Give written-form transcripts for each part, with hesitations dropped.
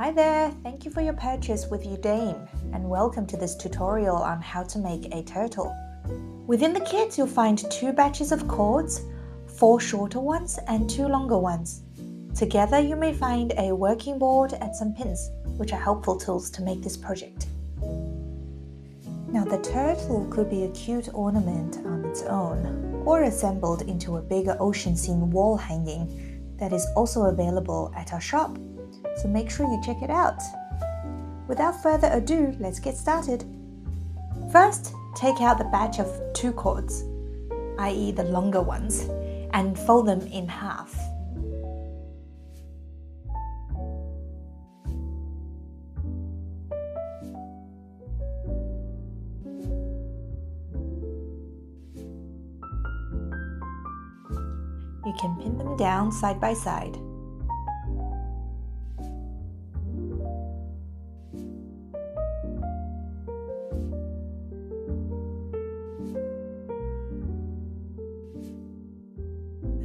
Hi there, thank you for your purchase with Udame and welcome to this tutorial on how to make a turtle. Within the kit you'll find 2 batches of cords, 4 shorter ones and 2 longer ones. Together you may find a working board and some pins, which are helpful tools to make this project. Now the turtle could be a cute ornament on its own or assembled into a bigger ocean scene wall hanging that is also available at our shop. So make sure you check it out. Without further ado, let's get started. First, take out the batch of 2 cords, i.e. the longer ones, and fold them in half. You can pin them down side by side.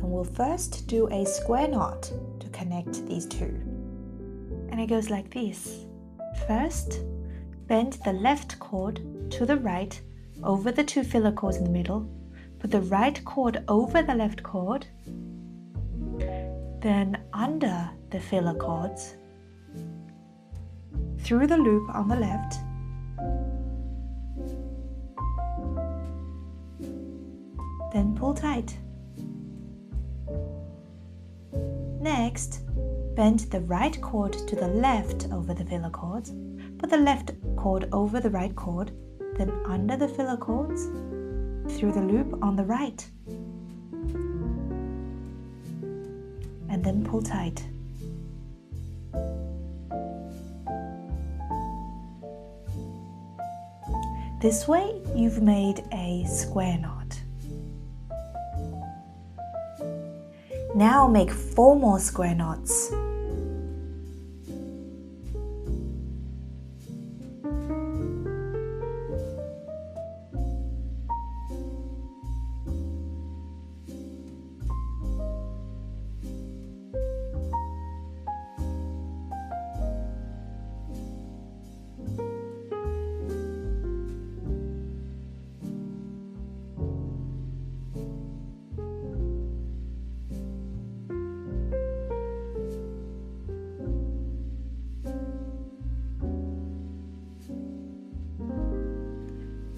And we'll first do a square knot to connect these two. And it goes like this. First, bend the left cord to the right over the 2 filler cords in the middle. Put the right cord over the left cord, then under the filler cords, through the loop on the left, then pull tight. Next, bend the right cord to the left over the filler cords, put the left cord over the right cord, then under the filler cords, through the loop on the right, and then pull tight. This way you've made a square knot. Now make 4 more square knots.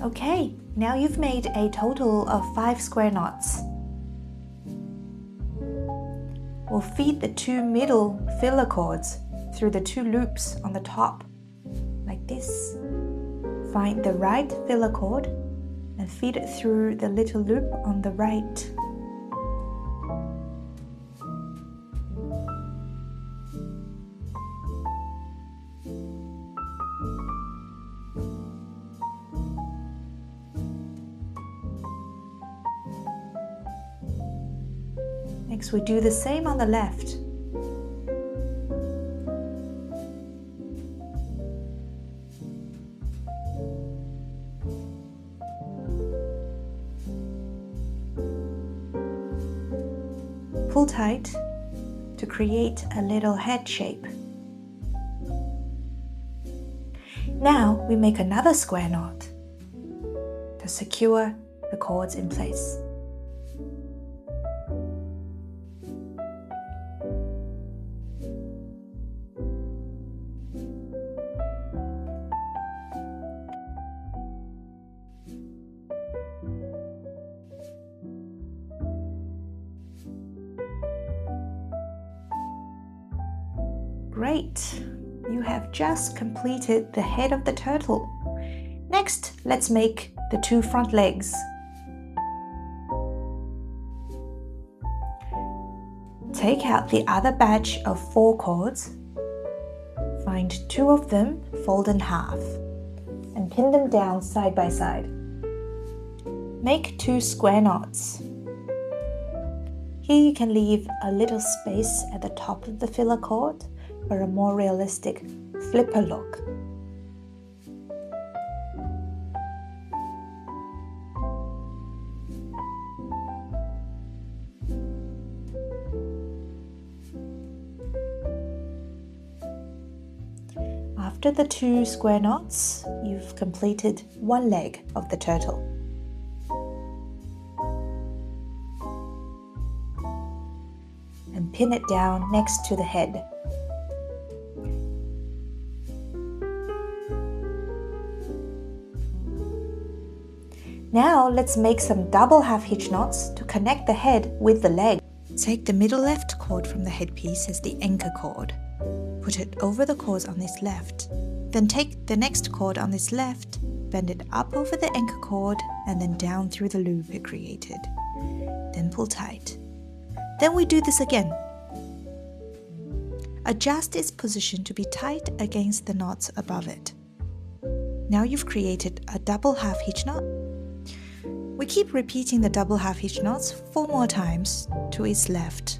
Okay, now you've made a total of 5 square knots. We'll feed the 2 middle filler cords through the 2 loops on the top, like this. Find the right filler cord and feed it through the little loop on the right. Next, we do the same on the left. Pull tight to create a little head shape. Now we make another square knot to secure the cords in place. Great! You have just completed the head of the turtle. Next, let's make the 2 front legs. Take out the other batch of 4 cords. Find 2 of them, fold in half, and pin them down side by side. Make 2 square knots. Here you can leave a little space at the top of the filler cord for a more realistic flipper look. After the 2 square knots, you've completed one leg of the turtle. And pin it down next to the head. Now let's make some double half hitch knots to connect the head with the leg. Take the middle left cord from the headpiece as the anchor cord. Put it over the cords on this left. Then take the next cord on this left, bend it up over the anchor cord and then down through the loop it created. Then pull tight. Then we do this again. Adjust its position to be tight against the knots above it. Now you've created a double half hitch knot. We keep repeating the double half hitch knots 4 more times to its left.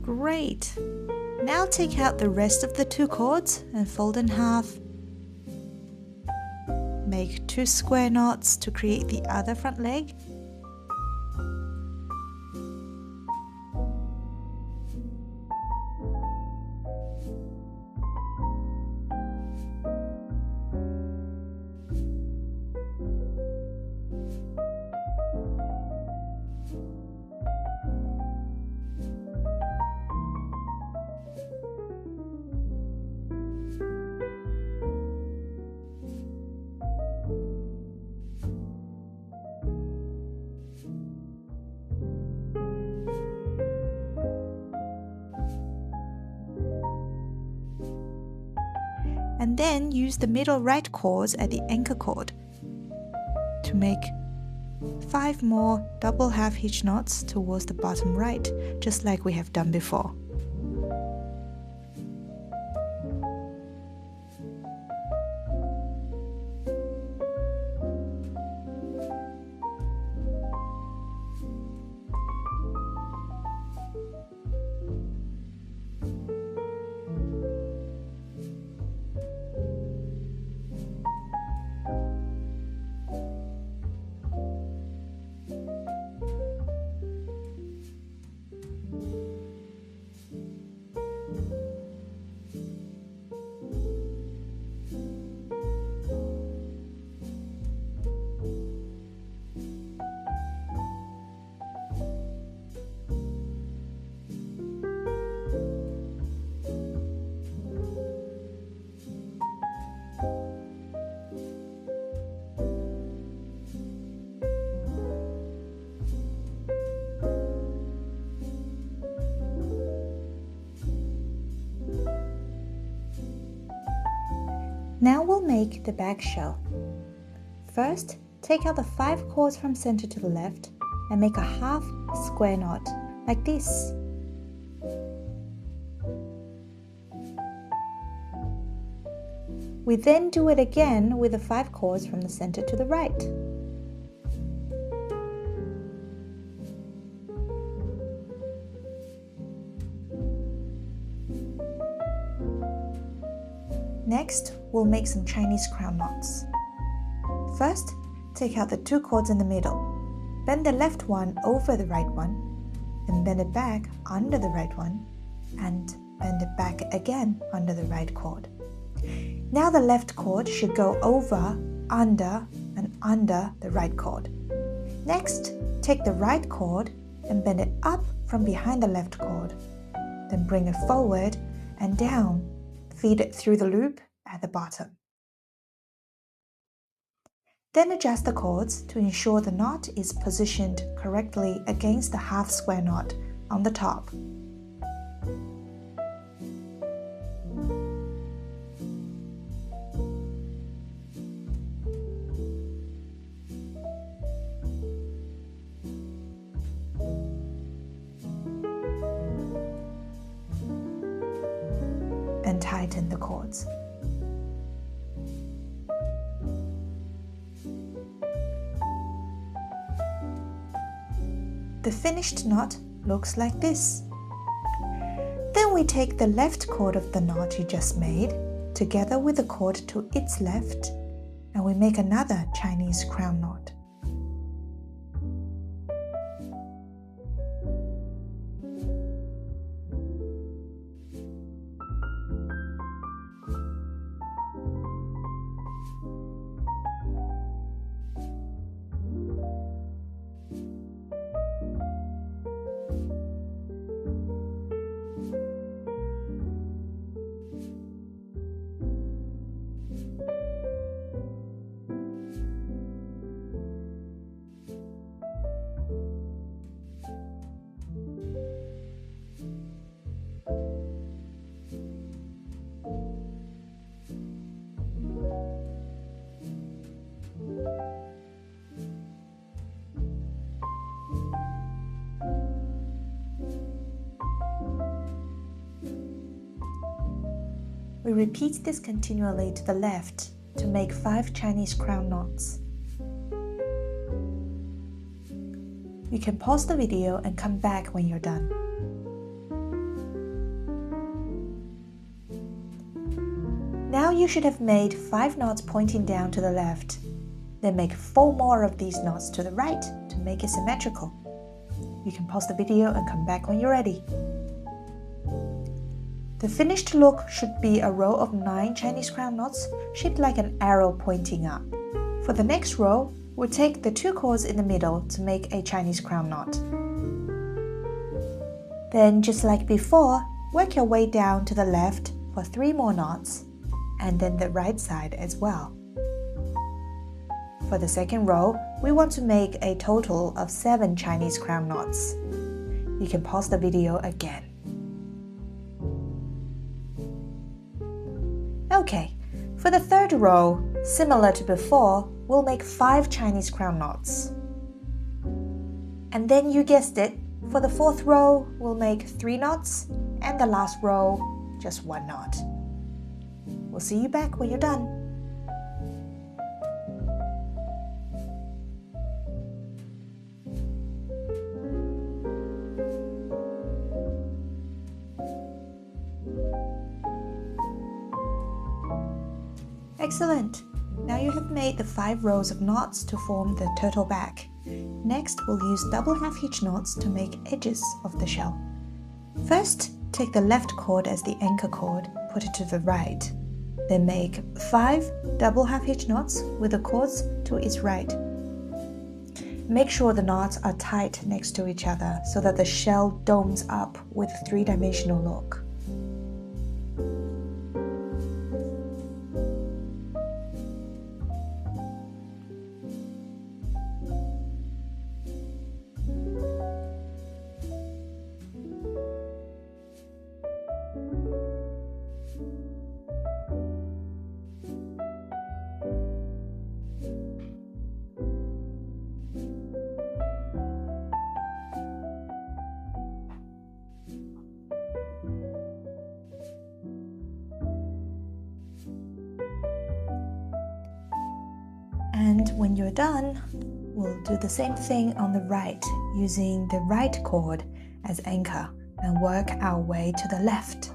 Great! Now take out the rest of the 2 cords and fold in half. Make 2 square knots to create the other front leg. And then use the middle right cords at the anchor cord to make 5 more double half hitch knots towards the bottom right, just like we have done before. Now we'll make the back shell. First, take out the 5 cords from center to the left and make a half square knot, like this. We then do it again with the 5 cords from the center to the right. Next, we'll make some Chinese crown knots. First, take out the 2 cords in the middle. Bend the left one over the right one, and bend it back under the right one, and bend it back again under the right cord. Now the left cord should go over, under, and under the right cord. Next, take the right cord and bend it up from behind the left cord. Then bring it forward and down. Feed it through the loop at the bottom. Then adjust the cords to ensure the knot is positioned correctly against the half square knot on the top. tighten the cords. The finished knot looks like this. Then we take the left cord of the knot you just made, together with the cord to its left, and we make another Chinese crown knot. We repeat this continually to the left to make 5 Chinese crown knots. You can pause the video and come back when you're done. Now you should have made 5 knots pointing down to the left. Then make 4 more of these knots to the right to make it symmetrical. You can pause the video and come back when you're ready. The finished look should be a row of 9 Chinese crown knots shaped like an arrow pointing up. For the next row, we'll take the 2 cords in the middle to make a Chinese crown knot. Then, just like before, work your way down to the left for 3 more knots, and then the right side as well. For the second row, we want to make a total of 7 Chinese crown knots. You can pause the video again. Okay, for the third row, similar to before, we'll make 5 Chinese crown knots. And then you guessed it, for the fourth row, we'll make 3 knots, and the last row, just 1 knot. We'll see you back when you're done. Excellent! Now you have made the 5 rows of knots to form the turtle back. Next, we'll use double half hitch knots to make edges of the shell. First, take the left cord as the anchor cord, put it to the right. Then make 5 double half hitch knots with the cords to its right. Make sure the knots are tight next to each other so that the shell domes up with a 3-dimensional look. And when you're done, we'll do the same thing on the right, using the right cord as anchor and work our way to the left.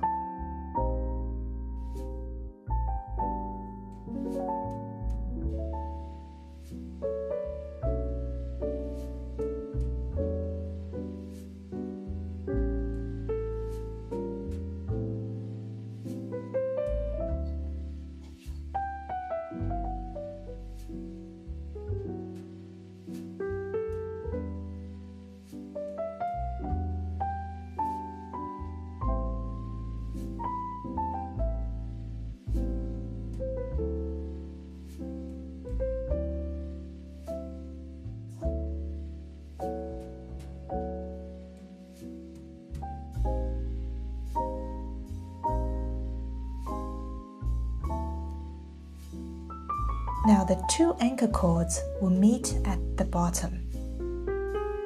Now the 2 anchor cords will meet at the bottom.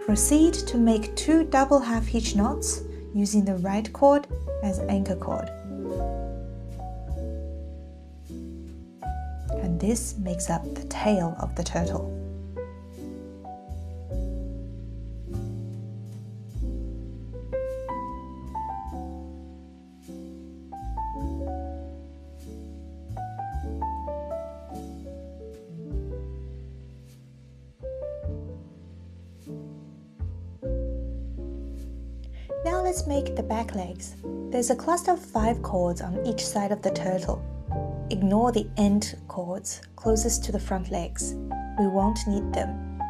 Proceed to make 2 double half hitch knots using the right cord as anchor cord. this makes up the tail of the turtle. Now let's make the back legs. There's a cluster of 5 cords on each side of the turtle. Ignore the end cords closest to the front legs. We won't need them.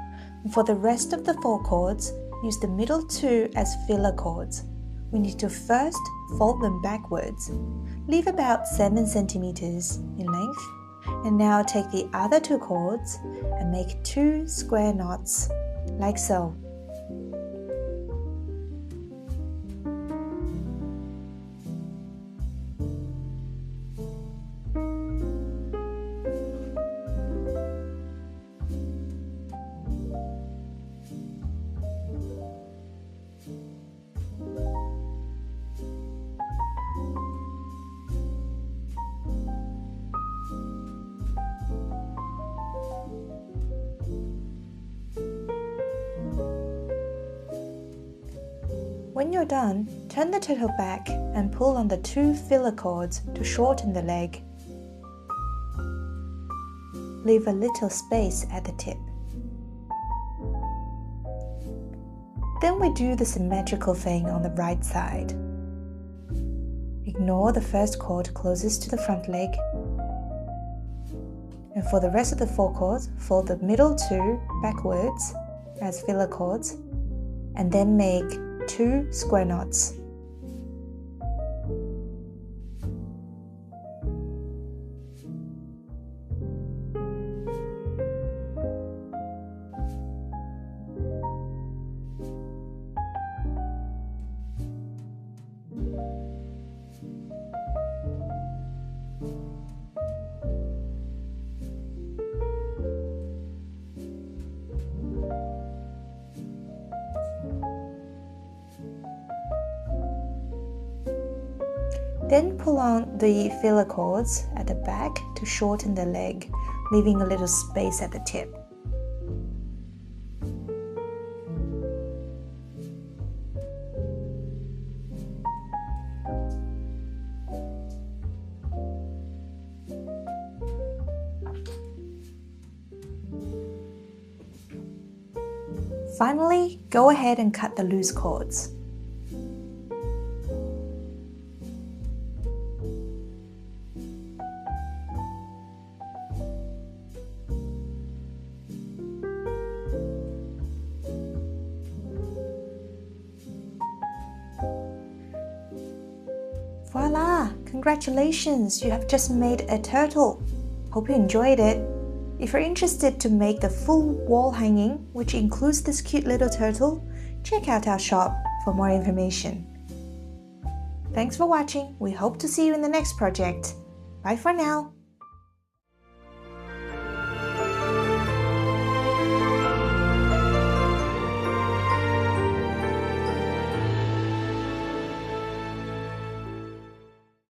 For the rest of the 4 cords, use the middle 2 as filler cords. We need to first fold them backwards. Leave about 7 centimeters in length. And now take the other 2 cords and make 2 square knots, like so. When you're done, turn the turtle back and pull on the 2 filler cords to shorten the leg. Leave a little space at the tip. Then we do the symmetrical thing on the right side. Ignore the first cord closest to the front leg. And for the rest of the 4 cords, fold the middle 2 backwards as filler cords, and then make 2 square knots. Then pull on the filler cords at the back to shorten the leg, leaving a little space at the tip. Finally, go ahead and cut the loose cords. Voila! Congratulations! You have just made a turtle. Hope you enjoyed it. If you're interested to make the full wall hanging, which includes this cute little turtle, check out our shop for more information. Thanks for watching. We hope to see you in the next project. Bye for now.